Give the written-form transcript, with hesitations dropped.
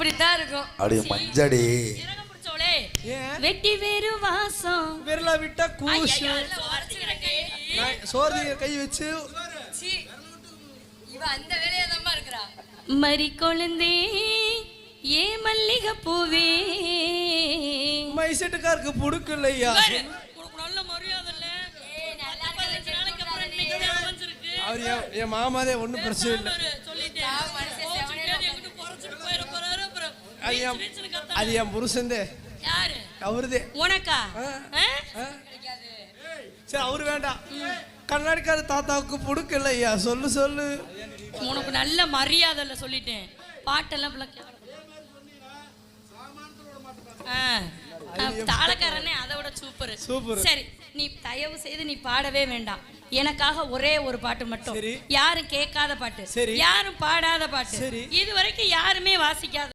இப்படித்தான் இருக்கும். அப்படியே மஞ்சடி வெட்டி வேறு வாசம் விரல விட்டா கூசு சோறு கை வச்சு இவ அந்த வேலையா தான் இருக்கறா. மரி கொழுந்தே ஏ மல்லிகை பூவே மைசெட்டுக்காருக்கு புடுக்கலையா உனக்கு நல்ல மரியாதை இல்ல. நல்லா இருக்கு. நாளைக்கு அப்புறம் இன்னைக்கு தான் அமைஞ்சிருக்கு. அவர் என் மாமாதே ஒண்ணும் பிரச்சனை இல்ல சொல்லிட்டேன். என்கிட்ட பொறச்சிட்டு போயிர போறாரு. அப்புறம் அது என் புருஷன்தே. யாரு? அவருதே. உனக்கா? சரி அவரு வேண்டாம். கண்ணாடிக்கார தாத்தாவுக்கு புடுக்கலையா சொல்லு சொல்லு. உனக்கு நல்ல மரியாதை இல்ல சொல்லிட்டேன். பாட்டெல்லாம் தாளக்காரனே அதோட சூப்பர் சூப்பர். சரி நீ தயவு செய்து நீ பாடவே வேண்டாம். எனக்காக ஒரே ஒரு பாட்டு மட்டும். யாரும் கேட்காத பாட்டு, யாரும் பாடாத பாட்டு, இது வரைக்கும் யாருமே வாசிக்காத